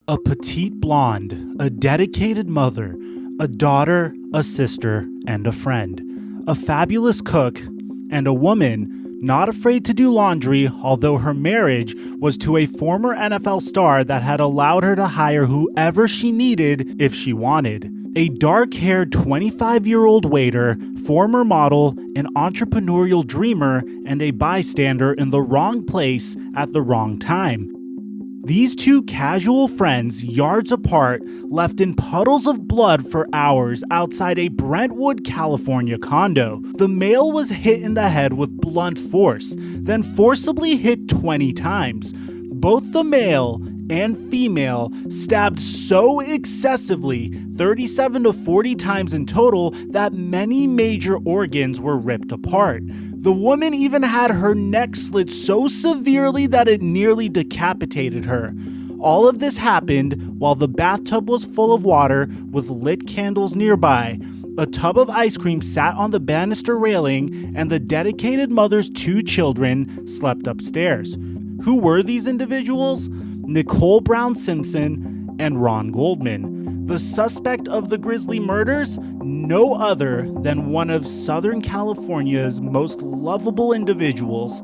A petite blonde, a dedicated mother, a daughter, a sister, and a friend. A fabulous cook, and a woman not afraid to do laundry, although her marriage was to a former NFL star that had allowed her to hire whoever she needed if she wanted. A dark-haired 25-year-old waiter, former model, an entrepreneurial dreamer, and a bystander in the wrong place at the wrong time. These two casual friends, yards apart, left in puddles of blood for hours outside a Brentwood, California condo. The male was hit in the head with blunt force, then forcibly hit 20 times. Both the male and female stabbed so excessively, 37 to 40 times in total, that many major organs were ripped apart. The woman even had her neck slit so severely that it nearly decapitated her. All of this happened while the bathtub was full of water with lit candles nearby. A tub of ice cream sat on the banister railing, and the dedicated mother's two children slept upstairs. Who were these individuals? Nicole Brown Simpson and Ron Goldman. The suspect of the grisly murders? No other than one of Southern California's most lovable individuals,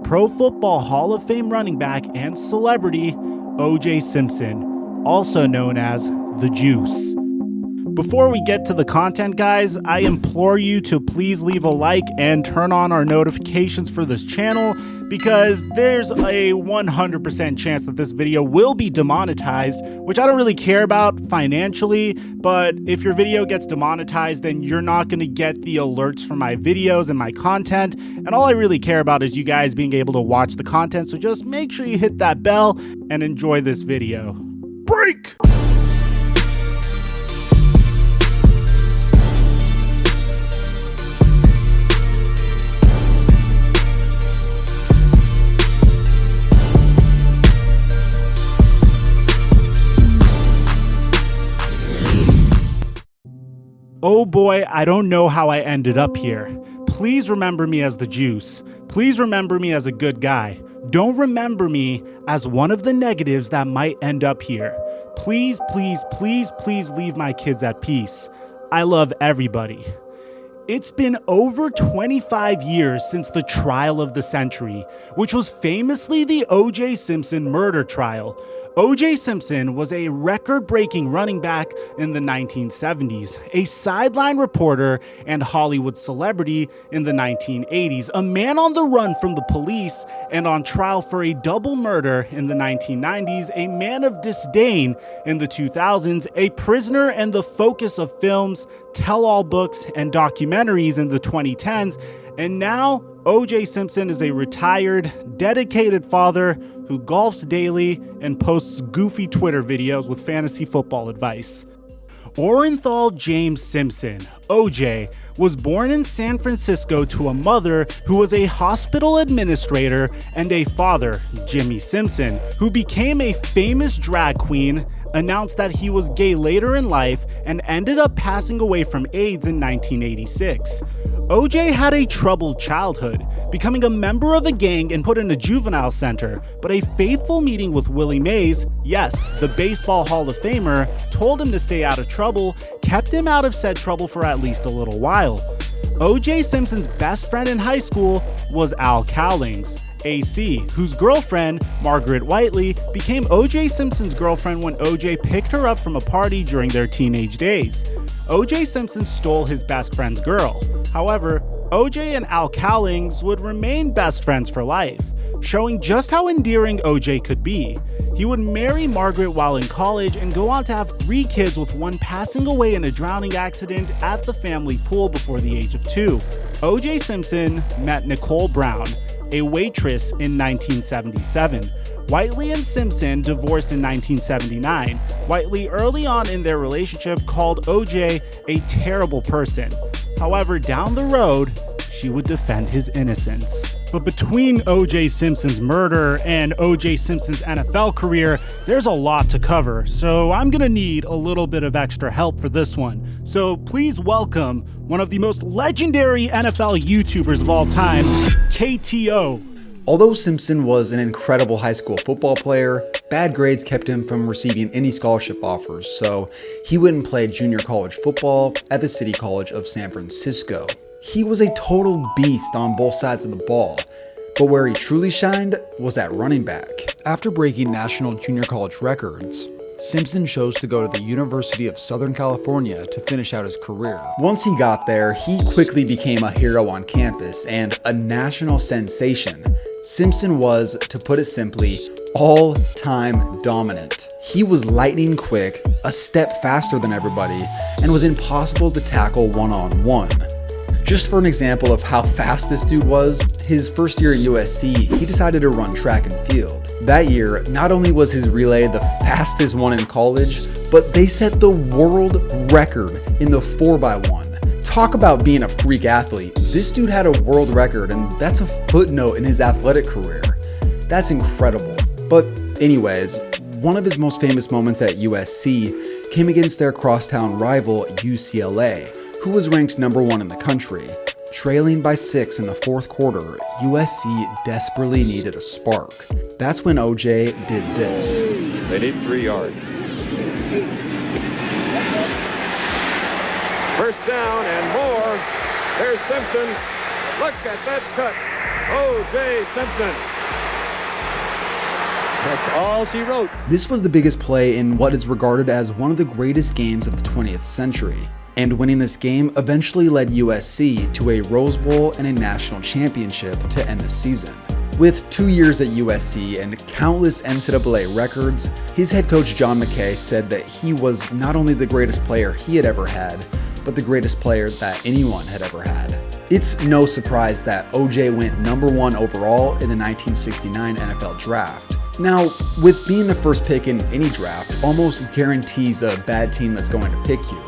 Pro Football Hall of Fame running back and celebrity, O.J. Simpson, also known as The Juice. Before we get to the content, guys, I implore you to please leave a like and turn on our notifications for this channel, because there's a 100% chance that this video will be demonetized, which I don't really care about financially, but if your video gets demonetized, then you're not going to get the alerts for my videos and my content, and all I really care about is you guys being able to watch the content, so just make sure you hit that bell and enjoy this video. Break! Oh boy, I don't know how I ended up here. Please remember me as the Juice. Please remember me as a good guy. Don't remember me as one of the negatives that might end up here. Please, please, please, please leave my kids at peace. I love everybody. It's been over 25 years since the trial of the century, which was famously the O.J. Simpson murder trial. O.J. Simpson was a record-breaking running back in the 1970s, a sideline reporter and Hollywood celebrity in the 1980s, a man on the run from the police and on trial for a double murder in the 1990s, a man of disdain in the 2000s, a prisoner and the focus of films, tell-all books, and documentaries in the 2010s, and now O.J. Simpson is a retired, dedicated father who golfs daily and posts goofy Twitter videos with fantasy football advice. Orenthal James Simpson, O.J., was born in San Francisco to a mother who was a hospital administrator and a father, Jimmy Simpson, who became a famous drag queen, announced that he was gay later in life, and ended up passing away from AIDS in 1986. O.J. had a troubled childhood, becoming a member of a gang and put in a juvenile center, but a faithful meeting with Willie Mays, yes, the Baseball Hall of Famer, told him to stay out of trouble, kept him out of said trouble for at least a little while. O.J. Simpson's best friend in high school was Al Cowlings, AC, whose girlfriend, Margaret Whiteley, became O.J. Simpson's girlfriend when O.J. picked her up from a party during their teenage days. O.J. Simpson stole his best friend's girl. However, O.J. and Al Cowlings would remain best friends for life, showing just how endearing O.J. could be. He would marry Margaret while in college and go on to have 3 kids, with one passing away in a drowning accident at the family pool before the age of 2. O.J. Simpson met Nicole Brown, a waitress, in 1977. Whiteley and Simpson divorced in 1979. Whiteley, early on in their relationship, called O.J. a terrible person. However, down the road, she would defend his innocence. But between O.J. Simpson's murder and O.J. Simpson's NFL career, there's a lot to cover, so I'm gonna need a little bit of extra help for this one. So please welcome one of the most legendary NFL YouTubers of all time, KTO Although Simpson was an incredible high school football player, bad grades kept him from receiving any scholarship offers, so he wouldn't play junior college football at the City College of San Francisco. He was a total beast on both sides of the ball, but where he truly shined was at running back. After breaking national junior college records, Simpson chose to go to the University of Southern California to finish out his career. Once he got there, he quickly became a hero on campus and a national sensation. Simpson was, to put it simply, all-time dominant. He was lightning quick, a step faster than everybody, and was impossible to tackle one-on-one. Just for an example of how fast this dude was, his first year at USC, he decided to run track and field. That year, not only was his relay the fastest one in college, but they set the world record in the 4x1. Talk about being a freak athlete. This dude had a world record, and that's a footnote in his athletic career. That's incredible. But anyways, one of his most famous moments at USC came against their crosstown rival UCLA, who was ranked number 1 in the country. Trailing by 6 in the fourth quarter, USC desperately needed a spark. That's when OJ did this. They need 3 yards. First down and more. There's Simpson. Look at that cut. O.J. Simpson. That's all she wrote. This was the biggest play in what is regarded as one of the greatest games of the 20th century. And winning this game eventually led USC to a Rose Bowl and a national championship to end the season. With 2 years at USC and countless NCAA records, his head coach John McKay said that he was not only the greatest player he had ever had, but the greatest player that anyone had ever had. It's no surprise that OJ went number 1 overall in the 1969 NFL Draft. Now, with being the first pick in any draft almost guarantees a bad team that's going to pick you.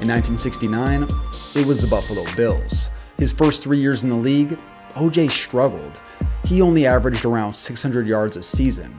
In 1969, it was the Buffalo Bills. His first 3 years in the league, OJ struggled. He only averaged around 600 yards a season.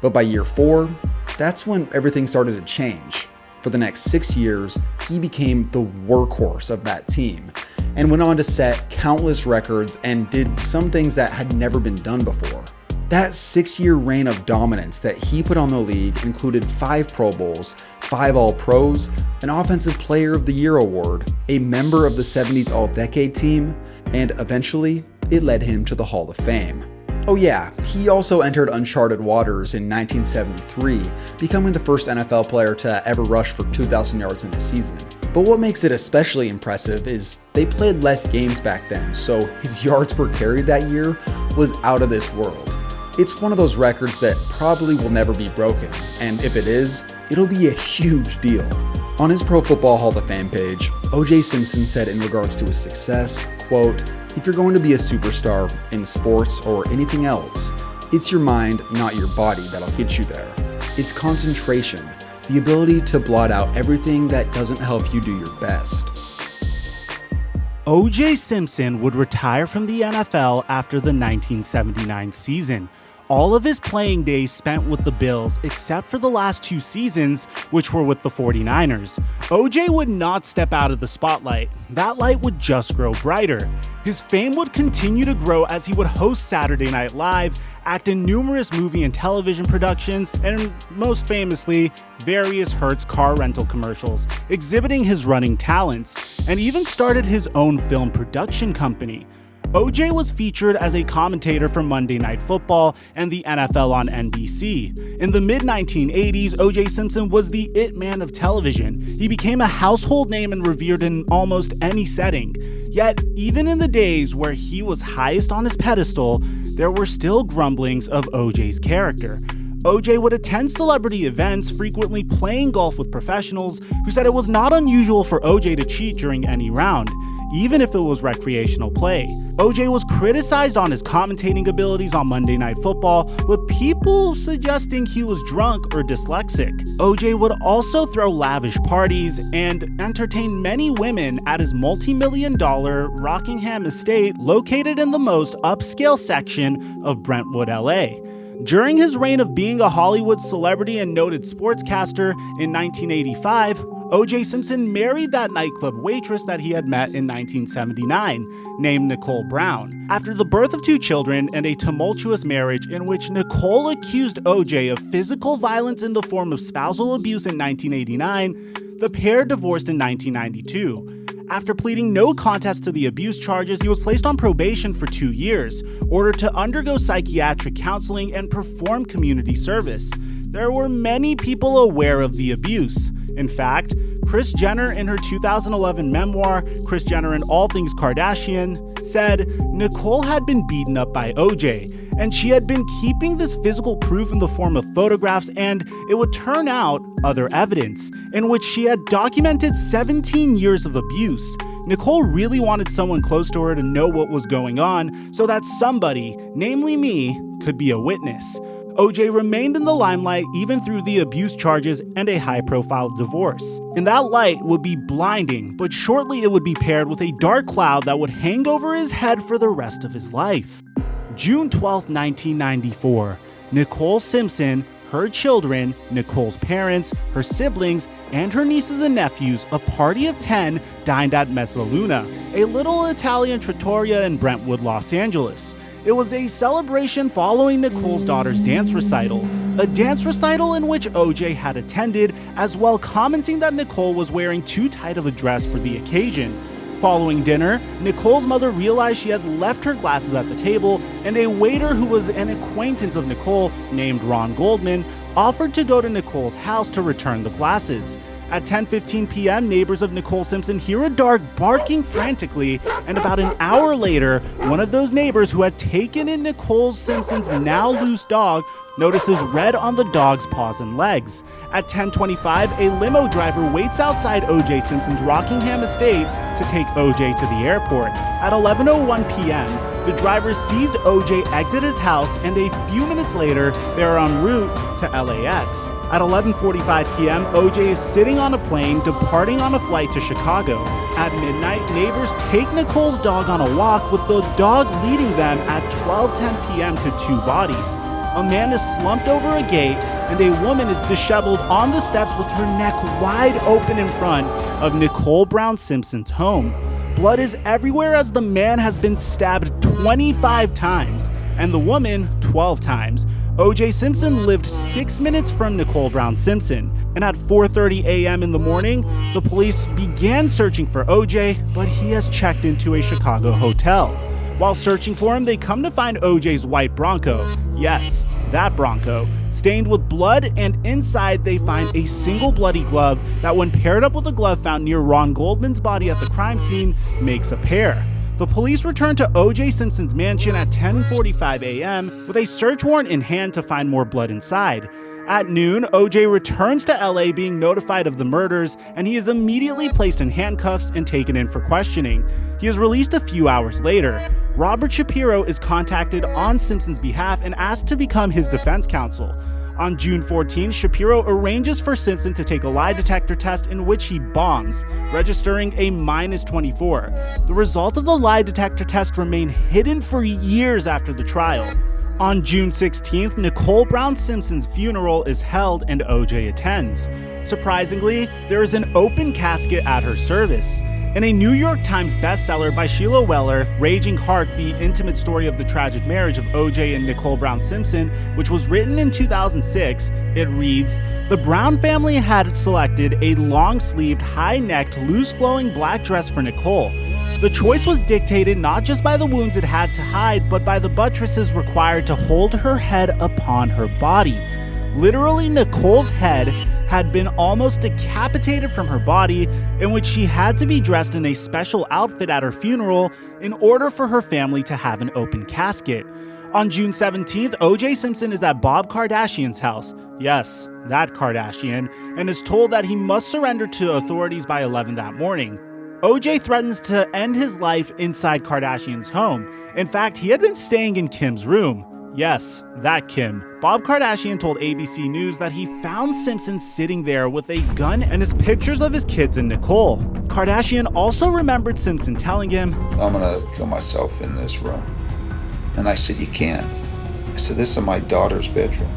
But by year 4, that's when everything started to change. For the next 6 years, he became the workhorse of that team and went on to set countless records and did some things that had never been done before. That 6-year reign of dominance that he put on the league included 5 Pro Bowls, 5 All-Pros, an Offensive Player of the Year award, a member of the 70s All-Decade team, and eventually, it led him to the Hall of Fame. Oh yeah, he also entered uncharted waters in 1973, becoming the first NFL player to ever rush for 2,000 yards in a season. But what makes it especially impressive is they played less games back then, so his yards per carry that year was out of this world. It's one of those records that probably will never be broken, and if it is, it'll be a huge deal. On his Pro Football Hall of Fame page, O.J. Simpson said in regards to his success, quote, "If you're going to be a superstar in sports or anything else, it's your mind, not your body, that'll get you there. It's concentration, the ability to blot out everything that doesn't help you do your best." O.J. Simpson would retire from the NFL after the 1979 season. All of his playing days spent with the Bills, except for the last 2 seasons, which were with the 49ers. OJ would not step out of the spotlight. That light would just grow brighter. His fame would continue to grow as he would host Saturday Night Live, act in numerous movie and television productions, and most famously, various Hertz car rental commercials, exhibiting his running talents, and even started his own film production company. OJ was featured as a commentator for Monday Night Football and the NFL on NBC. In the mid-1980s, OJ Simpson was the it man of television. He became a household name and revered in almost any setting. Yet, even in the days where he was highest on his pedestal, there were still grumblings of OJ's character. OJ would attend celebrity events, frequently playing golf with professionals who said it was not unusual for OJ to cheat during any round, even if it was recreational play. OJ was criticized on his commentating abilities on Monday Night Football, with people suggesting he was drunk or dyslexic. OJ would also throw lavish parties and entertain many women at his multi-million-dollar Rockingham estate located in the most upscale section of Brentwood, LA. During his reign of being a Hollywood celebrity and noted sportscaster in 1985, O.J. Simpson married that nightclub waitress that he had met in 1979, named Nicole Brown. After the birth of 2 children and a tumultuous marriage in which Nicole accused O.J. of physical violence in the form of spousal abuse in 1989, the pair divorced in 1992. After pleading no contest to the abuse charges, he was placed on probation for 2 years, ordered to undergo psychiatric counseling and perform community service. There were many people aware of the abuse. In fact, Kris Jenner, in her 2011 memoir, Kris Jenner and All Things Kardashian, said Nicole had been beaten up by O.J., and she had been keeping this physical proof in the form of photographs and, it would turn out, other evidence, in which she had documented 17 years of abuse. Nicole really wanted someone close to her to know what was going on so that somebody, namely me, could be a witness. O.J. remained in the limelight even through the abuse charges and a high-profile divorce. And that light would be blinding, but shortly it would be paired with a dark cloud that would hang over his head for the rest of his life. June 12, 1994, Nicole Simpson, her children, Nicole's parents, her siblings, and her nieces and nephews, a party of 10, dined at Mezzaluna, a little Italian trattoria in Brentwood, Los Angeles. It was a celebration following Nicole's daughter's dance recital, a dance recital in which O.J. had attended, as well commenting that Nicole was wearing too tight of a dress for the occasion. Following dinner, Nicole's mother realized she had left her glasses at the table, and a waiter who was an acquaintance of Nicole, named Ron Goldman, offered to go to Nicole's house to return the glasses. At 10:15 p.m., neighbors of Nicole Simpson hear a dog barking frantically, and about an hour later, one of those neighbors who had taken in Nicole Simpson's now loose dog notices red on the dog's paws and legs. At 10:25, a limo driver waits outside O.J. Simpson's Rockingham estate to take O.J. to the airport. At 11:01 p.m., the driver sees O.J. exit his house, and a few minutes later, they are en route to LAX. At 11:45 p.m., O.J. is sitting on a plane departing on a flight to Chicago. At midnight, neighbors take Nicole's dog on a walk, with the dog leading them at 12:10 p.m. to 2 bodies. A man is slumped over a gate, and a woman is disheveled on the steps with her neck wide open in front of Nicole Brown Simpson's home. Blood is everywhere as the man has been stabbed 25 times, and the woman 12 times. O.J. Simpson lived 6 minutes from Nicole Brown Simpson, and at 4:30 a.m. in the morning, the police began searching for O.J., but he has checked into a Chicago hotel. While searching for him, they come to find O.J.'s white Bronco. Yes, that Bronco, stained with blood, and inside they find a single bloody glove that, when paired up with a glove found near Ron Goldman's body at the crime scene, makes a pair. The police return to O.J. Simpson's mansion at 10:45 a.m. with a search warrant in hand to find more blood inside. At noon, O.J. returns to LA being notified of the murders, and he is immediately placed in handcuffs and taken in for questioning. He is released a few hours later. Robert Shapiro is contacted on Simpson's behalf and asked to become his defense counsel. On June 14, Shapiro arranges for Simpson to take a lie detector test in which he bombs, registering a -24. The result of the lie detector test remained hidden for years after the trial. On June 16th, Nicole Brown Simpson's funeral is held and O.J. attends. Surprisingly, there is an open casket at her service. In a New York Times bestseller by Sheila Weller, Raging Heart, the intimate story of the tragic marriage of O.J. and Nicole Brown Simpson, which was written in 2006, it reads, "The Brown family had selected a long-sleeved, high-necked, loose-flowing black dress for Nicole. The choice was dictated not just by the wounds it had to hide, but by the buttresses required to hold her head upon her body. Literally, Nicole's head had been almost decapitated from her body, in which she had to be dressed in a special outfit at her funeral in order for her family to have an open casket." On June 17th, O.J. Simpson is at Bob Kardashian's house. Yes, that Kardashian, and is told that he must surrender to authorities by 11 that morning. O.J. threatens to end his life inside Kardashian's home. In fact, he had been staying in Kim's room. Yes, that Kim. Bob Kardashian told ABC News that he found Simpson sitting there with a gun and his pictures of his kids and Nicole. Kardashian also remembered Simpson telling him, "I'm gonna kill myself in this room." And I said, "You can't." I said, "This is my daughter's bedroom."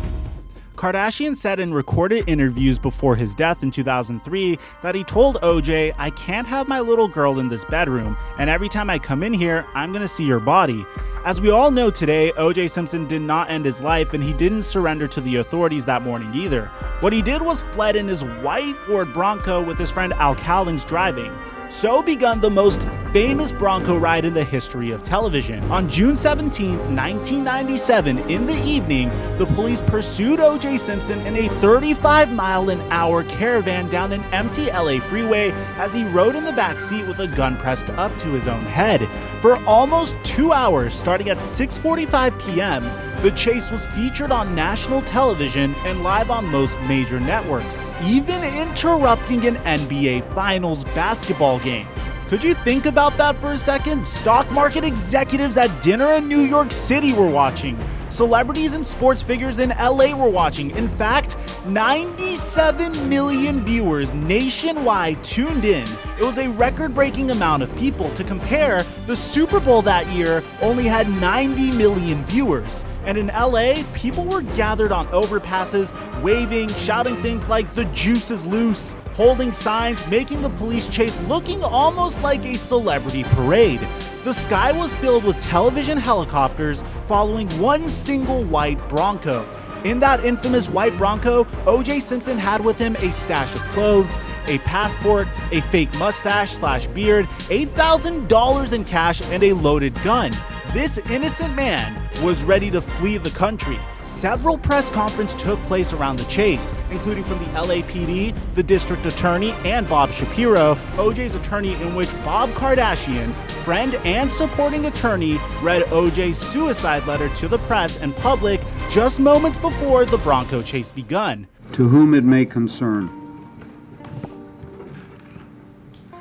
Kardashian said in recorded interviews before his death in 2003 that he told OJ, "I can't have my little girl in this bedroom, and every time I come in here, I'm gonna see your body." As we all know today, OJ Simpson did not end his life, and he didn't surrender to the authorities that morning either. What he did was fled in his white Ford Bronco with his friend Al Cowlings driving. So begun the most famous Bronco ride in the history of television. On June 17, 1997, in the evening, the police pursued O.J. Simpson in a 35-mile-an-hour caravan down an empty LA freeway as he rode in the back seat with a gun pressed up to his own head. For almost 2 hours, starting at 6:45 p.m., the chase was featured on national television and live on most major networks, even interrupting an NBA Finals basketball game. Could you think about that for a second? Stock market executives at dinner in New York City were watching. Celebrities and sports figures in LA were watching. In fact, 97 million viewers nationwide tuned in. It was a record-breaking amount of people. To compare, the Super Bowl that year only had 90 million viewers. And in LA, people were gathered on overpasses, waving, shouting things like "the juice is loose," holding signs, making the police chase looking almost like a celebrity parade. The sky was filled with television helicopters following one single white Bronco. In that infamous white Bronco, O.J. Simpson had with him a stash of clothes, a passport, a fake mustache/beard, $8,000 in cash, and a loaded gun. This innocent man was ready to flee the country. Several press conferences took place around the chase, including from the LAPD, the district attorney, and Bob Shapiro, OJ's attorney, in which Bob Kardashian, friend and supporting attorney, read OJ's suicide letter to the press and public just moments before the Bronco chase begun. To whom it may concern.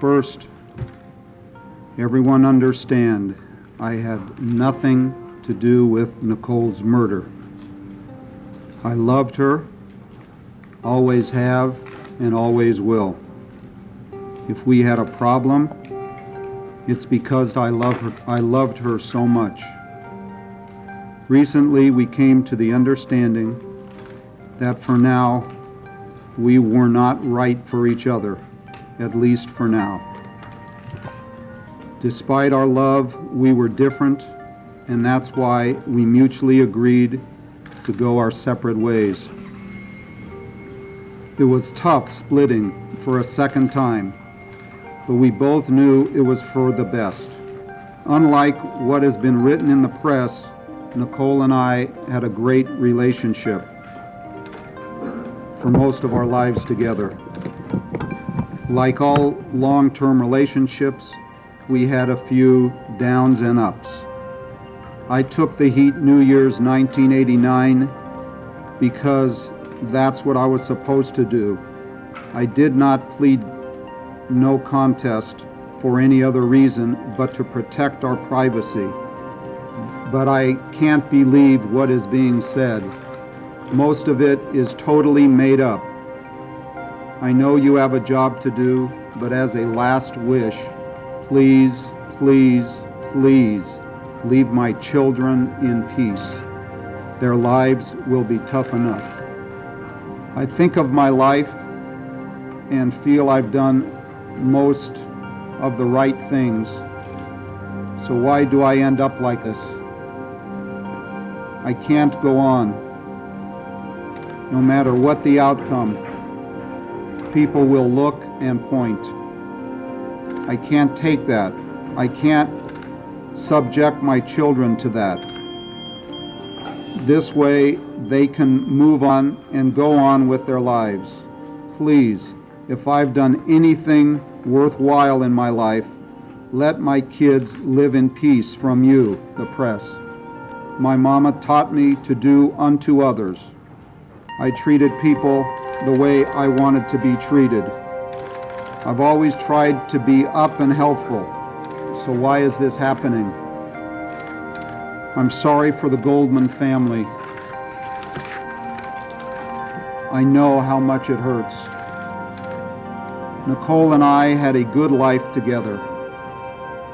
First, everyone understand I had nothing to do with Nicole's murder. I loved her, always have, and always will. If we had a problem, it's because I loved her so much. Recently, we came to the understanding that for now, we were not right for each other, at least for now. Despite our love, we were different, and that's why we mutually agreed to go our separate ways. It was tough splitting for a second time, but we both knew it was for the best. Unlike what has been written in the press, Nicole and I had a great relationship for most of our lives together. Like all long-term relationships, we had a few downs and ups. I took the heat New Year's 1989 because that's what I was supposed to do. I did not plead no contest for any other reason but to protect our privacy. But I can't believe what is being said. Most of it is totally made up. I know you have a job to do, but as a last wish, please, please, please, leave my children in peace. Their lives will be tough enough. I think of my life and feel I've done most of the right things. So why do I end up like this? I can't go on. No matter what the outcome, people will look and point. I can't take that. I can't subject my children to that. This way, they can move on and go on with their lives. Please, if I've done anything worthwhile in my life, let my kids live in peace from you, the press. My mama taught me to do unto others. I treated people the way I wanted to be treated. I've always tried to be up and helpful. So why is this happening? I'm sorry for the Goldman family. I know how much it hurts. Nicole and I had a good life together.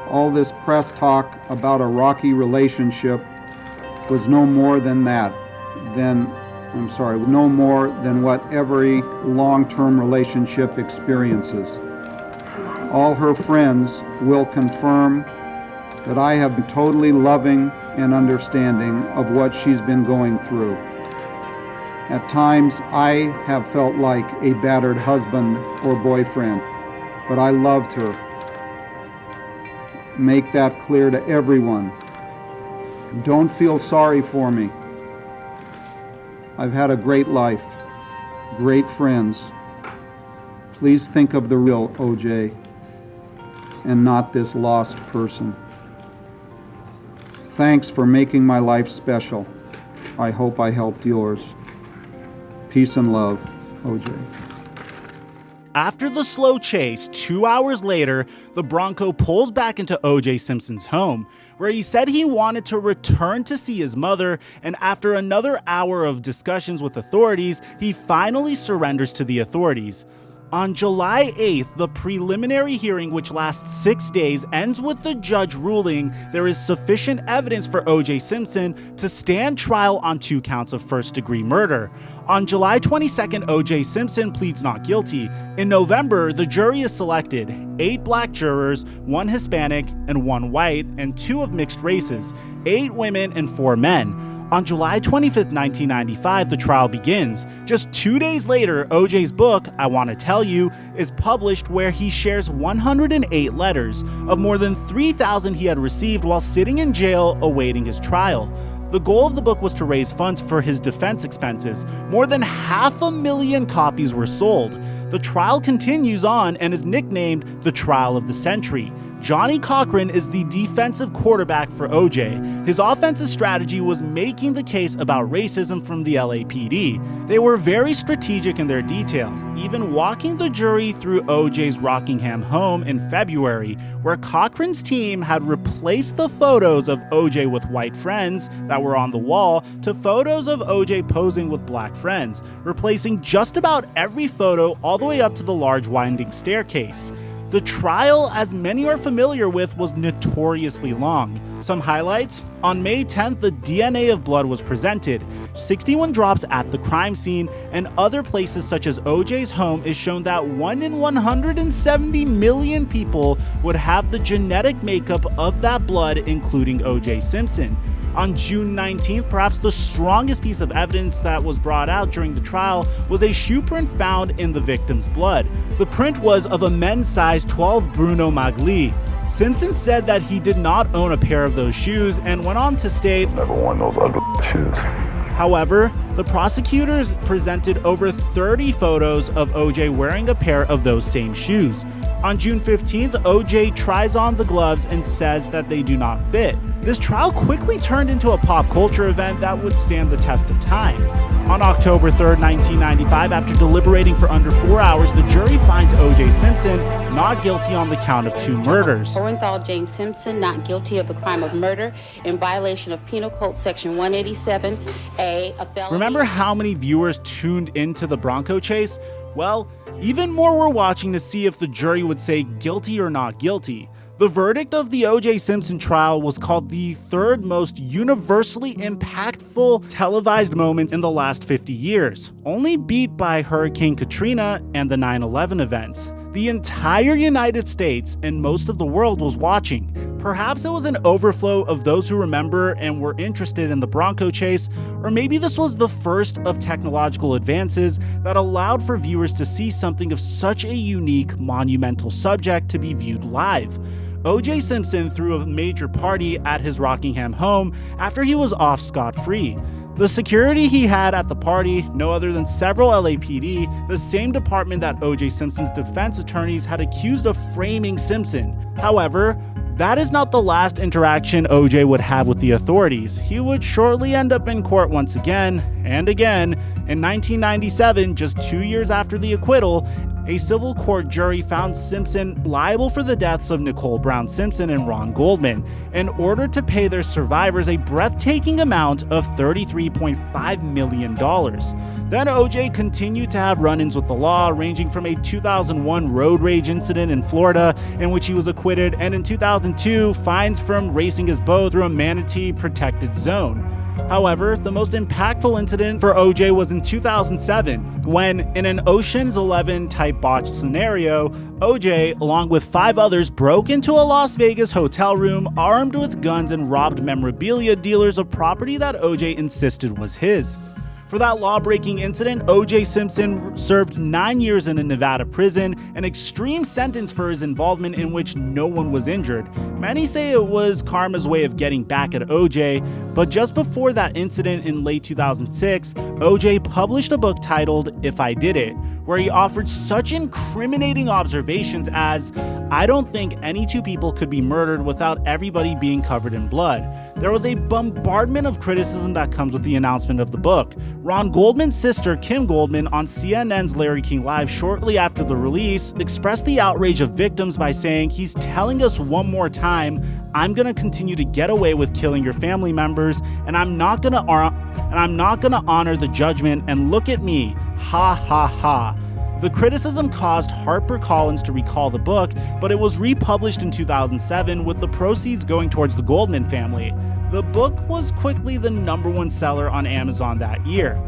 All this press talk about a rocky relationship was no more than that, than no more than what every long-term relationship experiences. All her friends will confirm that I have been totally loving and understanding of what she's been going through. At times, I have felt like a battered husband or boyfriend, but I loved her. Make that clear to everyone. Don't feel sorry for me. I've had a great life, great friends. Please think of the real OJ and not this lost person. Thanks for making my life special. I hope I helped yours. Peace and love, OJ. After the slow chase, 2 hours later, the Bronco pulls back into O.J. Simpson's home, where he said he wanted to return to see his mother, and after another hour of discussions with authorities, he finally surrenders to the authorities. On July 8th, the preliminary hearing, which lasts 6 days, ends with the judge ruling there is sufficient evidence for O.J. Simpson to stand trial on 2 counts of first-degree murder. On July 22nd, O.J. Simpson pleads not guilty. In November, the jury is selected: 8 black jurors, 1 Hispanic and 1 white, and 2 of mixed races, 8 women and 4 men. On July 25th, 1995, the trial begins. Just 2 days later, OJ's book, I Want to Tell You, is published, where he shares 108 letters of more than 3,000 he had received while sitting in jail awaiting his trial. The goal of the book was to raise funds for his defense expenses. More than 500,000 copies were sold. The trial continues on and is nicknamed the Trial of the Century. Johnny Cochran is the defensive quarterback for OJ. His offensive strategy was making the case about racism from the LAPD. They were very strategic in their details, even walking the jury through OJ's Rockingham home in February, where Cochran's team had replaced the photos of OJ with white friends that were on the wall to photos of OJ posing with black friends, replacing just about every photo all the way up to the large winding staircase. The trial, as many are familiar with, was notoriously long. Some highlights: on May 10th, the DNA of blood was presented. 61 drops at the crime scene, and other places such as OJ's home is shown that 1 in 170 million people would have the genetic makeup of that blood, including OJ Simpson. On June 19th, perhaps the strongest piece of evidence that was brought out during the trial was a shoe print found in the victim's blood. The print was of a men's size 12 Bruno Magli. Simpson said that he did not own a pair of those shoes and went on to state, Never worn those ugly shoes. However, the prosecutors presented over 30 photos of OJ wearing a pair of those same shoes. On June 15th, OJ tries on the gloves and says that they do not fit. This trial quickly turned into a pop culture event that would stand the test of time. On October 3rd, 1995, after deliberating for under 4 hours, the jury finds O.J. Simpson not guilty on the count of 2 murders. Orenthal James Simpson not guilty of the crime of murder in violation of Penal Code Section 187A, a felony. Remember how many viewers tuned into the Bronco chase? Well, even more were watching to see if the jury would say guilty or not guilty. The verdict of the O.J. Simpson trial was called the 3rd most universally impactful televised moment in the last 50 years, only beat by Hurricane Katrina and the 9/11 events. The entire United States and most of the world was watching. Perhaps it was an overflow of those who remember and were interested in the Bronco chase, or maybe this was the first of technological advances that allowed for viewers to see something of such a unique, monumental subject to be viewed live. O.J. Simpson threw a major party at his Rockingham home after he was off scot-free. The security he had at the party, no other than several LAPD, the same department that O.J. Simpson's defense attorneys had accused of framing Simpson. However, that is not the last interaction O.J. would have with the authorities. He would shortly end up in court once again and again. In 1997, just 2 years after the acquittal, a civil court jury found Simpson liable for the deaths of Nicole Brown Simpson and Ron Goldman in order to pay their survivors a breathtaking amount of $33.5 million. Then O.J. continued to have run-ins with the law, ranging from a 2001 road rage incident in Florida in which he was acquitted, and in 2002, fines from racing his boat through a manatee protected zone. However, the most impactful incident for OJ was in 2007, when, in an Ocean's 11 type botched scenario, OJ, along with 5 others, broke into a Las Vegas hotel room armed with guns and robbed memorabilia dealers of property that OJ insisted was his. For that law-breaking incident, O.J. Simpson served 9 years in a Nevada prison, an extreme sentence for his involvement in which no one was injured. Many say it was karma's way of getting back at O.J., but just before that incident in late 2006, O.J. published a book titled If I Did It, where he offered such incriminating observations as, "I don't think any 2 people could be murdered without everybody being covered in blood." There was a bombardment of criticism that comes with the announcement of the book. Ron Goldman's sister, Kim Goldman, on CNN's Larry King Live shortly after the release, expressed the outrage of victims by saying, "He's telling us one more time, I'm gonna continue to get away with killing your family members, and I'm not gonna honor the judgment, and look at me, ha ha ha." The criticism caused HarperCollins to recall the book, but it was republished in 2007 with the proceeds going towards the Goldman family. The book was quickly the #1 seller on Amazon that year.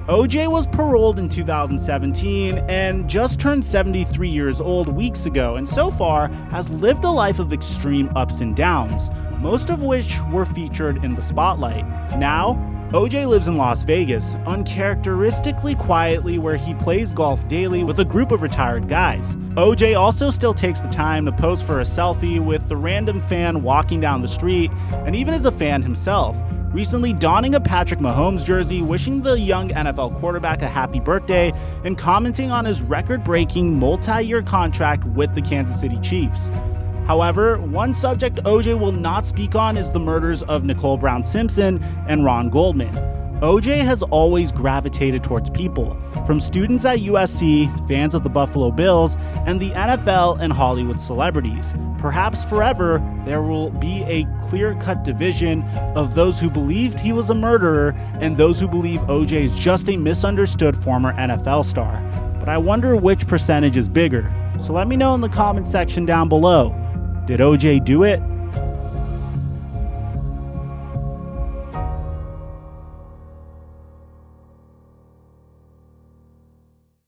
OJ was paroled in 2017 and just turned 73 years old weeks ago, and so far has lived a life of extreme ups and downs, most of which were featured in the spotlight. Now, OJ lives in Las Vegas, uncharacteristically quietly, where he plays golf daily with a group of retired guys. OJ also still takes the time to pose for a selfie with the random fan walking down the street, and even is a fan himself, recently donning a Patrick Mahomes jersey, wishing the young NFL quarterback a happy birthday, and commenting on his record-breaking multi-year contract with the Kansas City Chiefs. However, one subject OJ will not speak on is the murders of Nicole Brown Simpson and Ron Goldman. OJ has always gravitated towards people, from students at USC, fans of the Buffalo Bills, and the NFL and Hollywood celebrities. Perhaps forever, there will be a clear-cut division of those who believed he was a murderer and those who believe OJ is just a misunderstood former NFL star. But I wonder which percentage is bigger. So let me know in the comment section down below. Did OJ do it,